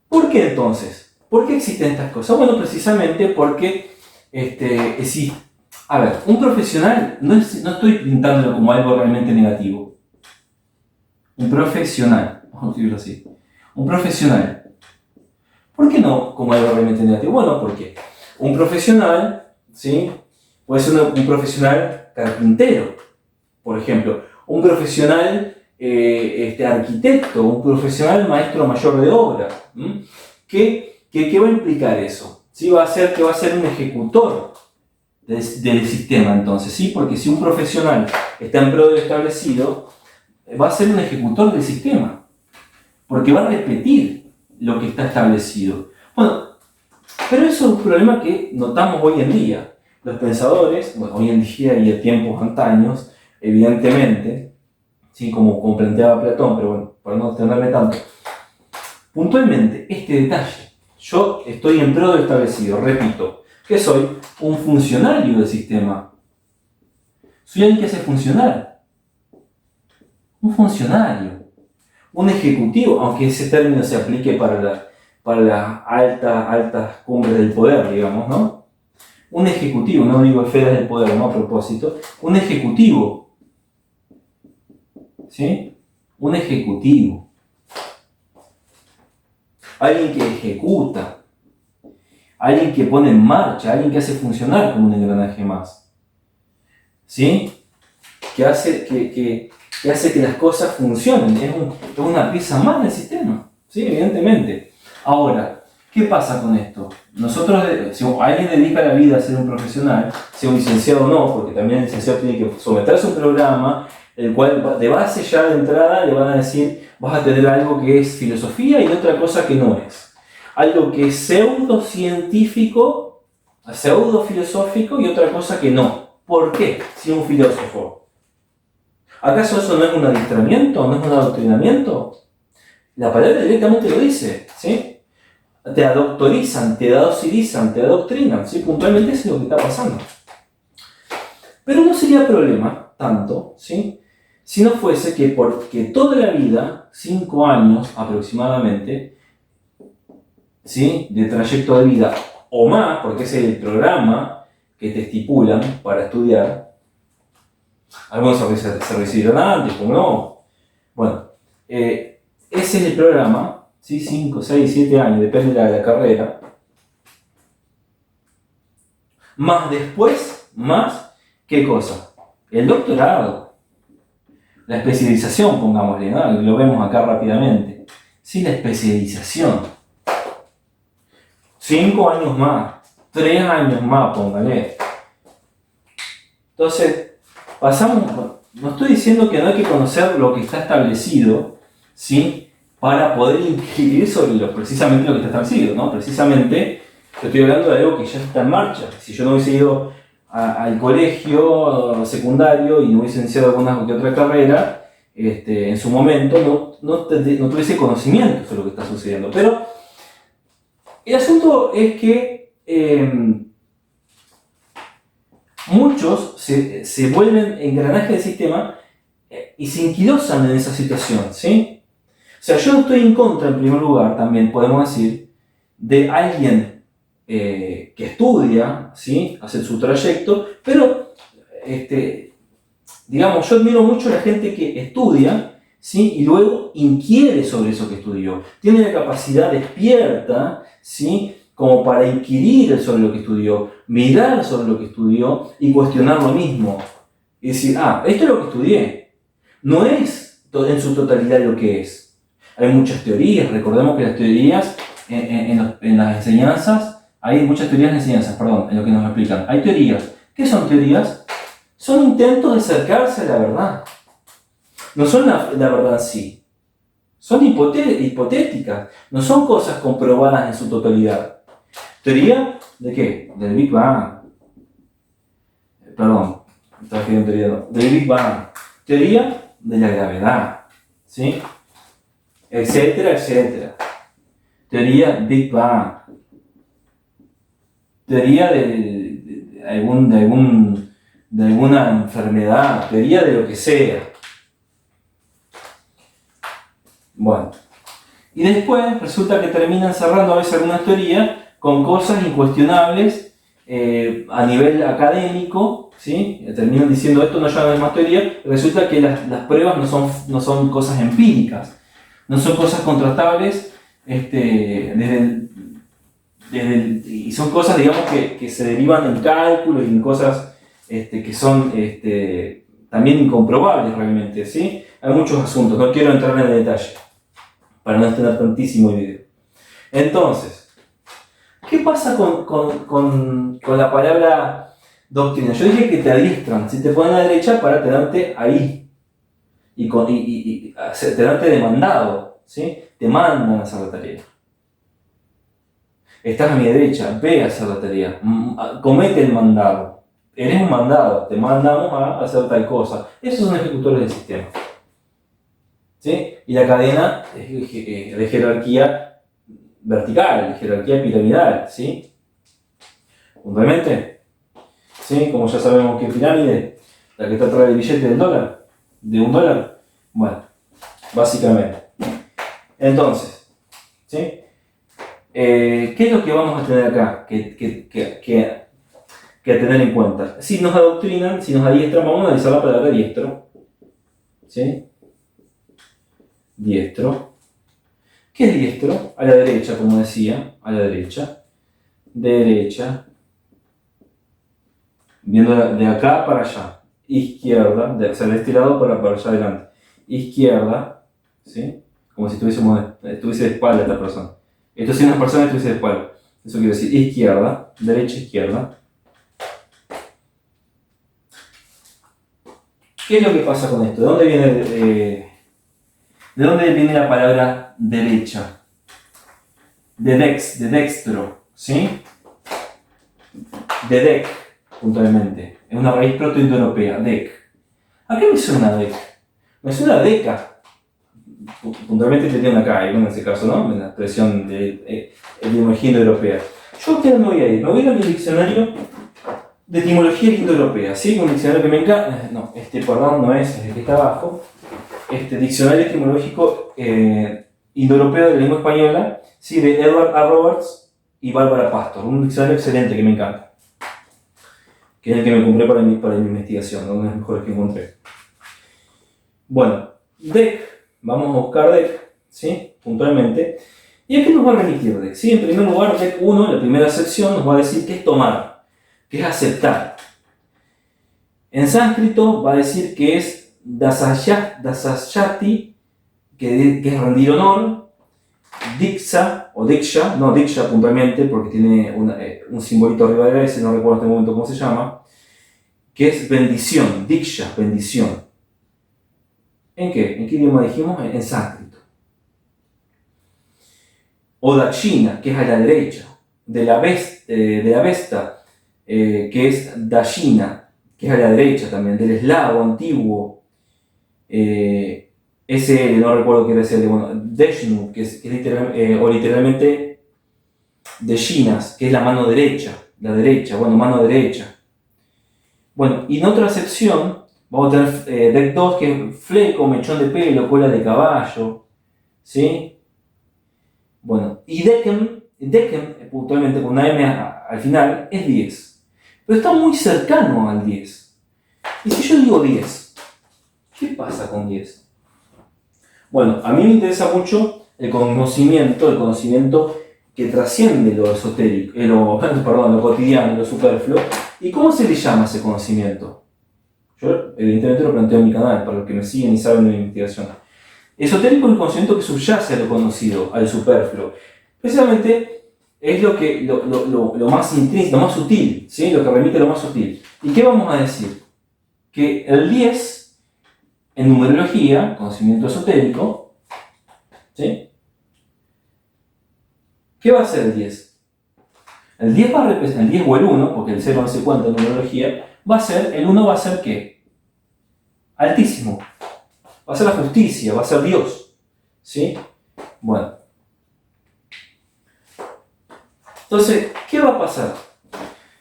¿Por qué entonces? ¿Por qué existen estas cosas? Bueno, precisamente porque a ver, un profesional, no estoy pintándolo como algo realmente negativo. Un profesional, vamos a decirlo así. Un profesional. ¿Por qué no como algo realmente negativo? Bueno, porque un profesional, ¿sí? puede ser un profesional carpintero, por ejemplo, un profesional arquitecto, un profesional maestro mayor de obra. ¿Qué va a implicar eso? ¿Sí? Va a ser que va a ser un ejecutor del sistema, entonces, ¿sí? Porque si un profesional está en pro de lo establecido, va a ser un ejecutor del sistema, porque va a repetir lo que está establecido. Bueno, pero eso es un problema que notamos hoy en día. Los pensadores, bueno, hoy en día y a tiempos antaños, evidentemente, ¿sí? Como planteaba Platón, pero bueno, para no extenderme tanto, puntualmente, este detalle, yo estoy en pro de lo establecido, repito, que soy un funcionario del sistema. Soy alguien que hace funcionar. Un funcionario. Un ejecutivo, aunque ese término se aplique para las altas cumbres del poder, digamos, ¿no? Un ejecutivo, no digo esferas del poder, no a propósito, un ejecutivo. ¿Sí? Un ejecutivo. Alguien que ejecuta. Alguien que pone en marcha, alguien que hace funcionar como un engranaje más. ¿Sí? Que hace que las cosas funcionen. Es una pieza más del sistema. ¿Sí? Evidentemente. Ahora, ¿qué pasa con esto? Nosotros, si alguien dedica la vida a ser un profesional, sea un licenciado o no, porque también el licenciado tiene que someterse a un programa, el cual de base ya de entrada le van a decir, vas a tener algo que es filosofía y otra cosa que no es. Algo que es pseudocientífico, pseudofilosófico y otra cosa que no. ¿Por qué? Si un filósofo. ¿Acaso eso no es un adiestramiento? ¿No es un adoctrinamiento? La palabra directamente lo dice, ¿sí? Te adoctorizan, te docilizan, te adoctrinan, ¿sí? Puntualmente eso es lo que está pasando. Pero no sería problema tanto, ¿sí? Si no fuese que porque toda la vida, 5 años aproximadamente, ¿sí? De trayecto de vida o más, porque ese es el programa que te estipulan para estudiar. Algunos se recibirán antes, como no. Bueno, ese es el programa, ¿sí? 5, 6, 7 años, depende de la carrera. Más después, más, ¿qué cosa? El doctorado. La especialización, pongámosle, ¿no? Lo vemos acá rápidamente. Sí, la especialización. 5 años más, 3 años más, póngale. Entonces, no estoy diciendo que no hay que conocer lo que está establecido, ¿sí? Para poder inquirir sobre precisamente lo que está establecido, ¿no? Precisamente, yo estoy hablando de algo que ya está en marcha. Si yo no hubiese ido al colegio secundario y no hubiese iniciado alguna que otra carrera, en su momento no tuviese conocimiento sobre lo que está sucediendo. Pero el asunto es que muchos se vuelven engranajes del sistema y se enquilosan en esa situación, ¿sí? O sea, yo no estoy en contra, en primer lugar, también podemos decir, de alguien que estudia, ¿sí? Hace su trayecto, pero, digamos, yo admiro mucho a la gente que estudia, ¿sí? Y luego inquiere sobre eso que estudió. Tiene la capacidad despierta, ¿sí? Como para inquirir sobre lo que estudió, mirar sobre lo que estudió y cuestionar lo mismo. Y decir, esto es lo que estudié. No es en su totalidad lo que es. Hay muchas teorías, recordemos que las teorías en las enseñanzas, hay muchas teorías de enseñanzas, perdón, en lo que nos explican. Hay teorías. ¿Qué son teorías? Son intentos de acercarse a la verdad. No son la verdad en sí. Son hipotéticas. No son cosas comprobadas en su totalidad. ¿Teoría de qué? Del Big Bang. Perdón, estaba escribiendo teoría, no. Del Big Bang. Teoría de la gravedad. ¿Sí? Etcétera, etcétera. Teoría Big Bang. Teoría de alguna enfermedad. Teoría de lo que sea. Bueno. Y después resulta que terminan cerrando a veces algunas teorías con cosas incuestionables a nivel académico, ¿sí? Terminan diciendo esto no es más teoría, y resulta que las pruebas no son cosas empíricas, no son cosas contrastables, y son cosas, digamos, que se derivan en cálculos y en cosas que son también incomprobables realmente, ¿sí? Hay muchos asuntos, no quiero entrar en detalle para no extender tantísimo el video. Entonces, ¿qué pasa con la palabra doctrina? Yo dije que te adiestran, si te ponen a la derecha para tenerte ahí y tenerte demandado, ¿sí? Te mandan a hacer la tarea. Estás a mi derecha, ve a hacer la tarea, comete el mandado. Eres un mandado, te mandamos a hacer tal cosa. Esos son ejecutores del sistema. ¿Sí? Y la cadena es de jerarquía vertical, de jerarquía piramidal. ¿Sí? Puntualmente. ¿Sí? Como ya sabemos que pirámide, la que está atrás del billete del dólar, de $1. Bueno, básicamente. Entonces, ¿sí? ¿Qué es lo que vamos a tener acá que tener en cuenta? Si nos adoctrinan, si nos adiestran, vamos a analizar la palabra diestro. ¿Sí? Diestro. ¿Qué es diestro? A la derecha, como decía, a la derecha. Derecha. Viendo de acá para allá. Izquierda, o sea, de este lado para allá adelante. Izquierda, ¿sí? Como si estuviese de espalda esta persona. Esto si una persona estuviese de espalda. Eso quiere decir izquierda, derecha, izquierda. ¿Qué es lo que pasa con esto? ¿De dónde viene la palabra derecha? De dextro, ¿sí? De dec, puntualmente. Es una raíz protoindoeuropea, dec. ¿A qué me suena dec? Me suena a deca. Puntualmente tenía una K, en ese caso, ¿no? En la expresión de etimología indoeuropea. Yo aquí me voy a ir a mi diccionario de etimología indoeuropea, ¿sí? Un diccionario que me encanta. No, perdón, no es el que está abajo. Diccionario etimológico indoeuropeo de la lengua española, ¿sí? De Edward A. Roberts y Bárbara Pastor. Un diccionario excelente que me encanta. Que es el que me compré para mi investigación, uno de los mejores que encontré. Bueno, DEC, vamos a buscar DEC, ¿sí? Puntualmente. ¿Y a qué nos va a remitir DEC? ¿Sí? En primer lugar, DEC 1, la primera sección, nos va a decir qué es tomar, qué es aceptar. En sánscrito va a decir que es dasasyati, que es rendir honor, diksha, o diksha, no diksha puntualmente, porque tiene un simbolito arriba de la S, no recuerdo en este momento cómo se llama, que es bendición, diksha, bendición. ¿En qué? ¿En qué idioma dijimos? En sánscrito. O dakshina, que es a la derecha, de la vesta, que es dashina, que es a la derecha también, del eslavo antiguo, SL, no recuerdo qué era SL, bueno, deshnu, que es literalmente deshinas, que es la mano derecha, mano derecha. Bueno, y en otra acepción, vamos a tener DEC 2, que es fleco, mechón de pelo, cola de caballo, ¿sí? Bueno, y DECEM, puntualmente con una M al final, es 10. Pero está muy cercano al 10. Y si yo digo 10, ¿qué pasa con 10? Bueno, a mí me interesa mucho el conocimiento que trasciende lo esotérico, lo cotidiano, lo superfluo. ¿Y cómo se le llama ese conocimiento? Yo evidentemente lo planteo en mi canal, para los que me siguen y saben de mi investigación. Esotérico es el conocimiento que subyace a lo conocido, al superfluo. Precisamente es lo más intrínseco, lo más sutil, ¿sí? Lo que remite a lo más sutil. ¿Y qué vamos a decir? Que el 10, en numerología, conocimiento esotérico, ¿sí? ¿Qué va a ser el 10? El 10 va a representar, el 10 o el 1, porque el 0 no se cuenta en numerología, el 1 va a ser ¿qué? Altísimo. Va a ser la justicia, va a ser Dios. ¿Sí? Bueno. Entonces, ¿qué va a pasar?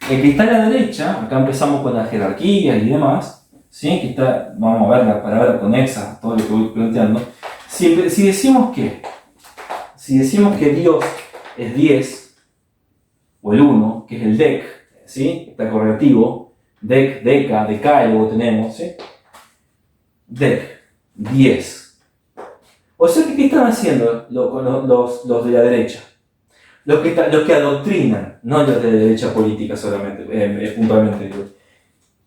El que está a la derecha, acá empezamos con la jerarquía y demás, ¿sí? Que está, vamos a ver la palabra conexa, todo lo que voy planteando. Si decimos que Dios es 10, o el 1, que es el DEC, ¿sí? Está correlativo, DEC, deca, decálogo tenemos, ¿sí? DEC, 10. O sea, ¿qué están haciendo los de la derecha? Los que adoctrinan, no los de la derecha política solamente, puntualmente digo.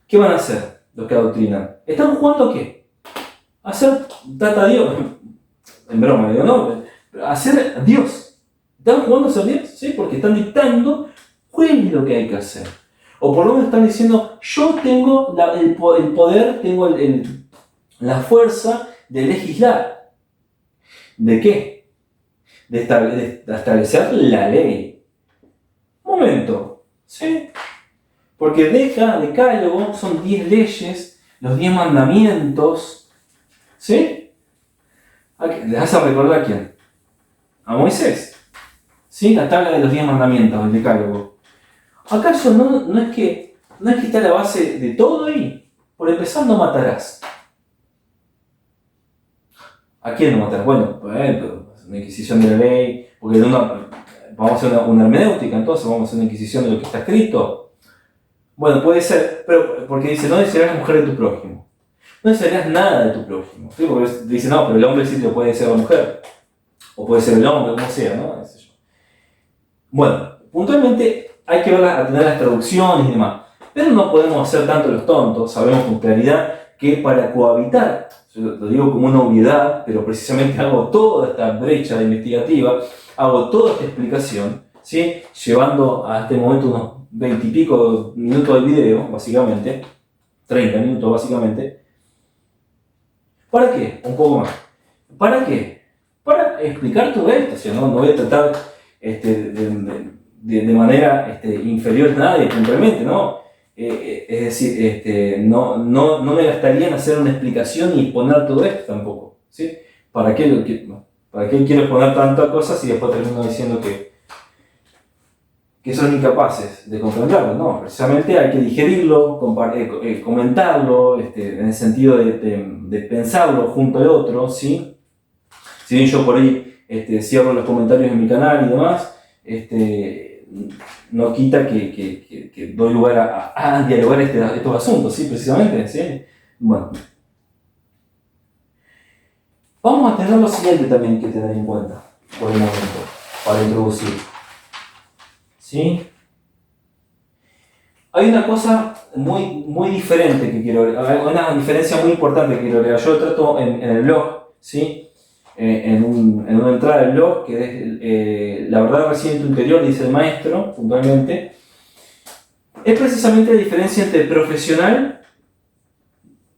¿qué van a hacer los que adoctrinan? ¿Están jugando a qué? A ser data Dios. En broma, digo, no, a ser Dios. ¿Están jugando a ser Dios? Sí, porque están dictando cuál es lo que hay que hacer. O por lo menos están diciendo, yo tengo el poder, tengo la fuerza de legislar. ¿De qué? De establecer la ley. Momento, ¿sí? Porque decálogo son 10 leyes, los 10 mandamientos, ¿sí? ¿Le vas a recordar a quién? A Moisés, ¿sí? La tabla de los 10 mandamientos, el decálogo. ¿Acaso no es que está la base de todo ahí? Por empezar, no matarás. ¿A quién no matarás? Bueno, una inquisición de la ley, porque vamos a hacer una hermenéutica, entonces vamos a hacer una inquisición de lo que está escrito. Bueno, puede ser, pero porque dice, no desearás la mujer de tu prójimo. No desearás nada de tu prójimo. ¿Sí? Porque dice, no, pero el hombre sí lo puede ser la mujer. O puede ser el hombre, como sea, ¿no? Bueno, puntualmente hay que atender las traducciones y demás. Pero no podemos hacer tanto los tontos, sabemos con claridad que para cohabitar, yo lo digo como una obviedad, pero precisamente hago toda esta brecha investigativa, hago toda esta explicación, ¿sí? Llevando a este momento unos 20 y pico minutos del video, básicamente, 30 minutos básicamente. ¿Para qué? Un poco más. ¿Para qué? Para explicar todo esto, o sea, no voy a tratar de manera inferior a nadie, puntualmente, ¿no? Es decir, no me gastaría en hacer una explicación y exponer todo esto tampoco, ¿sí? ¿Para qué quiero exponer tantas cosas y después termino diciendo que son incapaces de comprenderlo? No, precisamente hay que digerirlo, comentarlo, en el sentido de pensarlo junto al otro, ¿sí? Si bien yo por ahí cierro los comentarios en mi canal y demás, no quita que doy lugar a dialogar estos asuntos, ¿sí? Precisamente, ¿sí? Bueno. Vamos a tener lo siguiente también que tener en cuenta por el momento, para introducir. ¿Sí? Hay una cosa muy diferente que quiero agregar, una diferencia muy importante que quiero agregar. Yo lo trato en el blog, ¿sí? En una entrada del blog, que es la verdad reside en tu interior, dice el maestro, puntualmente. Es precisamente la diferencia entre profesional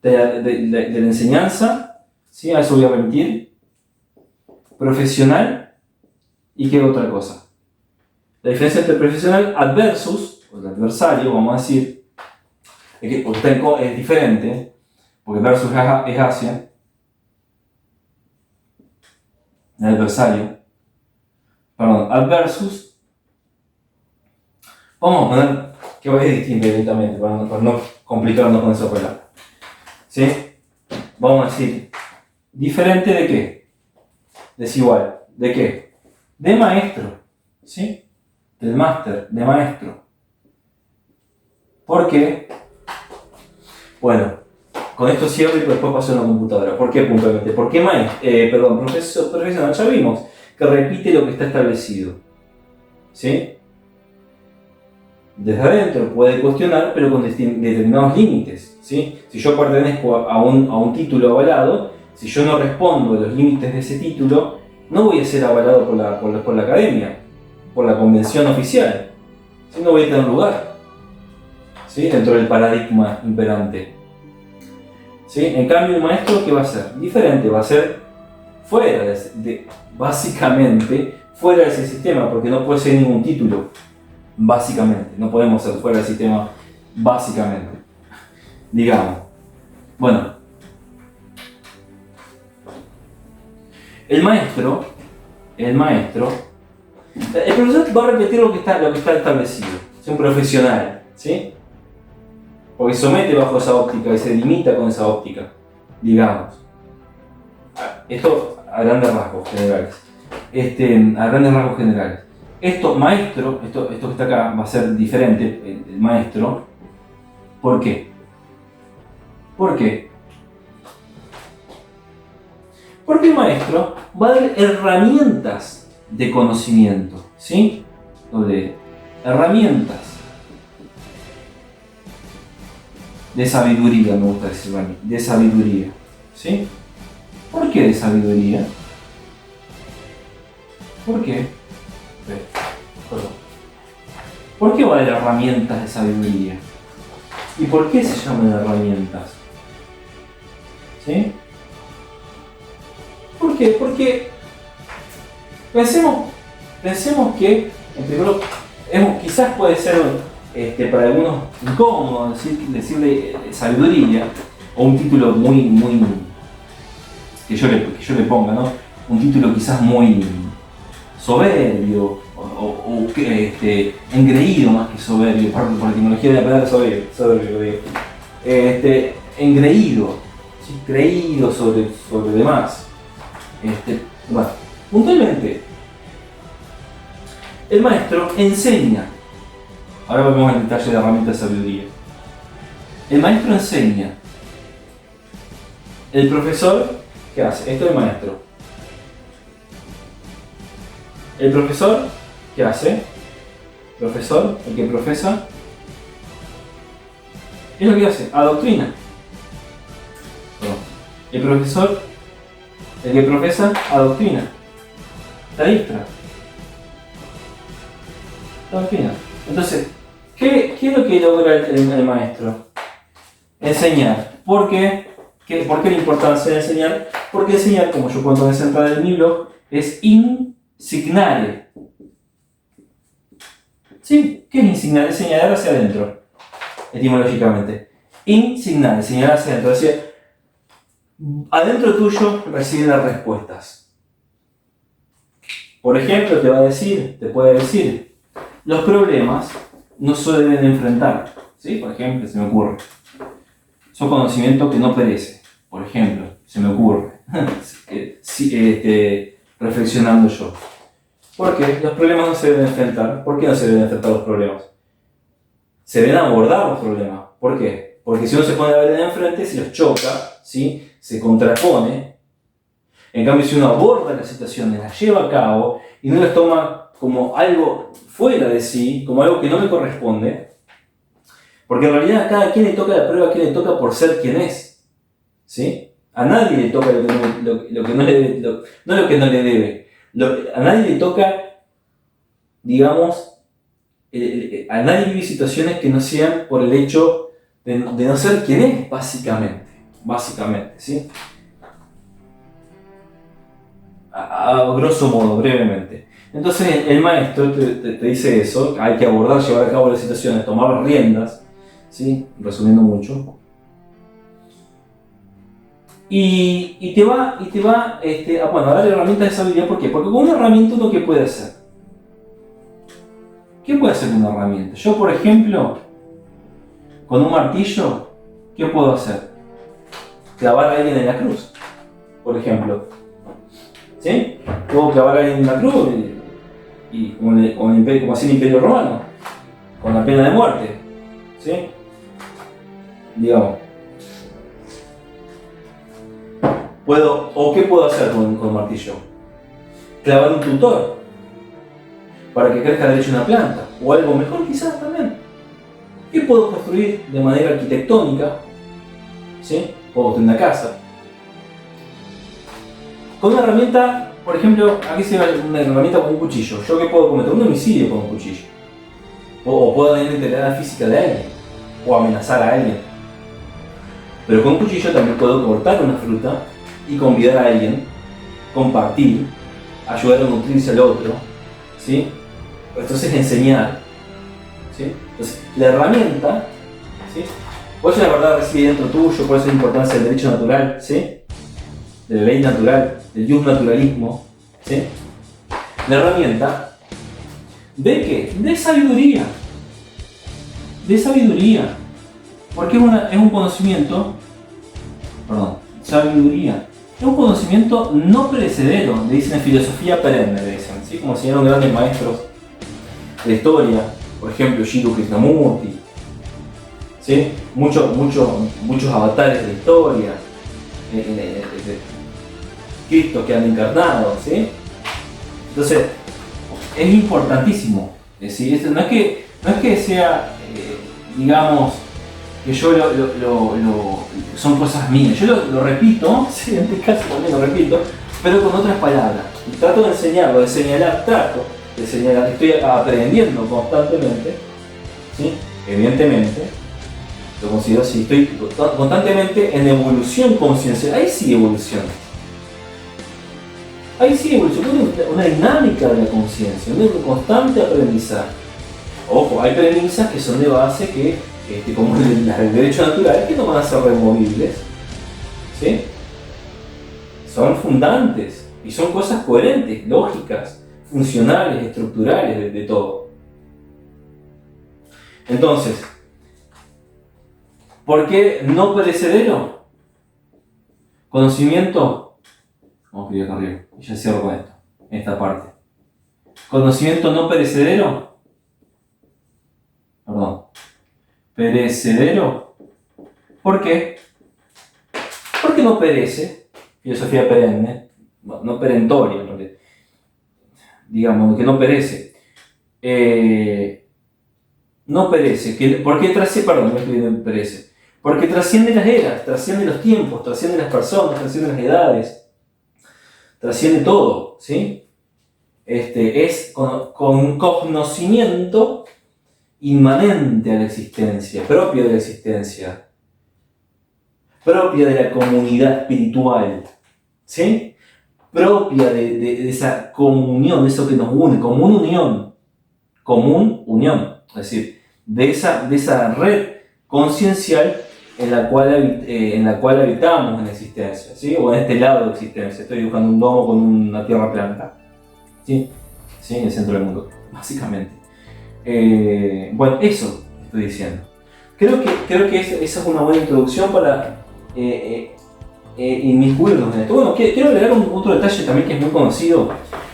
de la enseñanza, ¿sí? A eso voy a remitir. Profesional y qué otra cosa. La diferencia entre profesional adversus, o el adversario, vamos a decir, porque es diferente, porque versus es hacia, el adversario, perdón, adversus, vamos a poner que va a ser distinto directamente, para no complicarnos con esa palabra. ¿Sí? Vamos a decir, diferente de qué? Desigual. ¿De qué? De maestro. ¿Sí? Del máster, de maestro. ¿Por qué? Bueno, con esto cierro y después paso a la computadora. ¿Por qué puntualmente? ¿Por qué profesional? Ya vimos que repite lo que está establecido. ¿Sí? Desde adentro puede cuestionar, pero con determinados límites. ¿Sí? Si yo pertenezco a un título avalado, si yo no respondo a los límites de ese título, no voy a ser avalado por la academia, por la convención oficial. ¿Sí? No voy a tener lugar, ¿sí? Dentro del paradigma imperante. ¿Sí? En cambio, el maestro, ¿qué va a hacer? Diferente, va a ser básicamente fuera de ese sistema, porque no puede ser ningún título. Básicamente, no podemos ser fuera del sistema, básicamente. Digamos. Bueno. El profesor va a repetir lo que está establecido. Es un profesional, ¿sí? Porque somete bajo esa óptica y se limita con esa óptica, digamos. Esto a grandes rasgos generales. Esto, maestro, esto que está acá va a ser diferente, el maestro. ¿Por qué? ¿Por qué? Porque el maestro va a dar herramientas de conocimiento, ¿sí? Herramientas. De sabiduría, me gusta decirlo a mí. De sabiduría. ¿Sí? ¿Por qué de sabiduría? ¿Por qué? ¿Por qué va a haber herramientas de sabiduría? ¿Y por qué se llaman herramientas? ¿Sí? ¿Por qué? Porque pensemos que, en primer lugar, quizás puede ser para algunos incómodo decirle sabiduría, o un título muy que yo le ponga, ¿no? Un título quizás muy soberbio o engreído más que soberbio, por la etimología de la palabra soberbio, engreído, ¿sí? Creído sobre demás. Bueno, puntualmente, el maestro enseña. Ahora vamos al detalle de herramientas de sabiduría. El maestro enseña. El profesor, ¿qué hace? Esto es el maestro. El profesor, ¿qué hace? Profesor, el que profesa, es lo que hace, adoctrina. El profesor, el que profesa, adoctrina. Adoctrina. Adoctrina. Entonces, ¿qué es lo que logra el maestro? Enseñar. ¿Por qué? ¿Por qué la importancia de enseñar? Porque enseñar, como yo cuento en la entrada de mi blog, es insignare. ¿Sí? ¿Qué es insignare? Es señalar hacia adentro, etimológicamente. Insignare, señalar hacia adentro. Es decir, adentro tuyo reciben las respuestas. Por ejemplo, te puede decir, los problemas no se deben enfrentar. ¿Sí? Por ejemplo, se me ocurre. Son conocimientos que no perece. Por ejemplo, se me ocurre. Reflexionando yo. ¿Por qué? Los problemas no se deben enfrentar. ¿Por qué no se deben enfrentar los problemas? Se deben abordar los problemas. ¿Por qué? Porque si uno se pone a ver de enfrente, se los choca, ¿sí? Se contrapone. En cambio, si uno aborda las situaciones, las lleva a cabo y no las toma como algo fuera de sí, como algo que no le corresponde, porque en realidad a cada quien le toca la prueba, a quien le toca por ser quien es, ¿sí? A nadie le toca lo que no le debe, no lo que no le debe. A nadie le toca, digamos, a nadie vive situaciones que no sean por el hecho de no ser quien es, básicamente, ¿sí? A grosso modo, brevemente. Entonces el maestro te dice eso, hay que abordar, llevar a cabo las situaciones, tomar riendas, ¿sí? Resumiendo mucho. Y te va a dar herramientas de sabiduría. ¿Por qué? Porque con una herramienta uno, ¿qué puede hacer? ¿Qué puede hacer con una herramienta? Yo, por ejemplo, con un martillo, ¿qué puedo hacer? Clavar a alguien en la cruz, por ejemplo. ¿Sí? Puedo clavar a alguien en la cruz y como hacía el Imperio Romano, con la pena de muerte. ¿Sí? Digamos. ¿Qué puedo hacer con un martillo? Clavar un tutor para que crezca derecho una planta, o algo mejor quizás también. ¿Qué puedo construir de manera arquitectónica? ¿Sí? Puedo construir una casa. Con una herramienta, por ejemplo, aquí se ve una herramienta con un cuchillo. ¿Yo qué puedo cometer? Un homicidio con un cuchillo. O puedo dañar la integridad física de alguien, o amenazar a alguien. Pero con un cuchillo también puedo cortar una fruta y convidar a alguien, compartir, ayudar a nutrirse al otro, ¿sí? Entonces enseñar, ¿sí? Entonces la herramienta, ¿sí? Por eso la verdad reside dentro tuyo, por eso la importancia del derecho natural, ¿sí? De la ley natural, del jus naturalismo, ¿sí? La herramienta, ¿de qué? De sabiduría. De sabiduría. Porque es un conocimiento, sabiduría. Es un conocimiento no perecedero, le dicen en filosofía perenne, le dicen, ¿sí? Como enseñaron grandes maestros de historia, por ejemplo, Jiddu Krishnamurti, ¿sí? Muchos avatares de historia, Cristo que han encarnado, ¿sí? Entonces, es importantísimo. Es decir, no es que sea, digamos, que yo son cosas mías. Yo lo repito, sí, en este caso también lo repito, pero con otras palabras. Y trato de enseñarlo, de señalar, estoy aprendiendo constantemente, ¿sí? Evidentemente, lo considero así, estoy constantemente en evolución conciencial. Ahí sí evolución. Ahí sí evolución, una dinámica de la conciencia, un constante aprendizaje. Ojo, hay premisas que son de base que, como las del derecho natural, que no van a ser removibles, ¿sí? Son fundantes y son cosas coherentes, lógicas, funcionales, estructurales de todo. Entonces, ¿por qué no perecedero? Conocimiento. Vamos a ir acá arriba y ya cierro con esto, esta parte. Conocimiento no perecedero. Perdón. Perecedero. ¿Por qué? Porque no perece. Filosofía perenne, no perentoria, porque, digamos, que no perece. No perece. ¿Por qué perece? Porque trasciende las eras, trasciende los tiempos, trasciende las personas, trasciende las edades, trasciende todo, ¿sí? Es con conocimiento inmanente a la existencia, propio de la existencia, propia de la comunidad espiritual, ¿sí? Propia de esa comunión, de eso que nos une, común unión, es decir, de esa red conciencial en la cual habitamos en la existencia, ¿sí? O en este lado de existencia. Estoy dibujando un domo con una tierra plana, ¿sí? ¿Sí? En el centro del mundo, básicamente. Bueno, eso estoy diciendo. Creo que esa es una buena introducción para inmiscuirnos en esto. Bueno, quiero agregar otro detalle también que es muy conocido,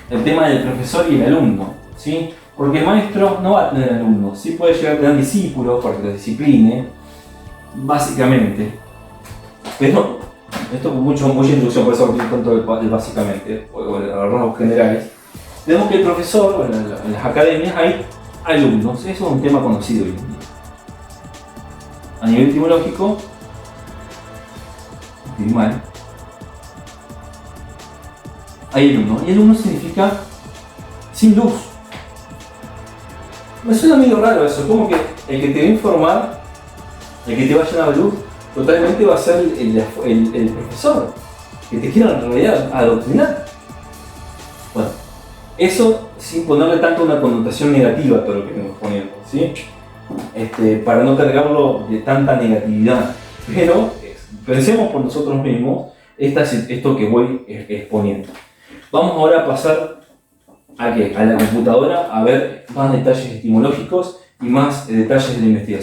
el tema del profesor y el alumno, ¿sí? Porque el maestro no va a tener alumnos, sí puede llegar a tener discípulos para que los discipline, básicamente. Pero esto con mucha introducción, por eso tanto el básicamente, o a rasgos generales. Vemos que el profesor, en las academias hay alumnos, eso es un tema conocido hoy en día. A nivel etimológico, mal, hay alumnos, y alumno significa sin luz. Me suena medio raro eso, como que el que te va a informar, el que te va a llenar de luz, totalmente va a ser el profesor, que te quiera en realidad adoctrinar. Bueno, eso sin ponerle tanto una connotación negativa a todo lo que estamos poniendo, ¿sí? Para no cargarlo de tanta negatividad, pero pensemos por nosotros mismos esto que voy exponiendo. Vamos ahora a pasar a la computadora a ver más detalles etimológicos y más detalles de la investigación.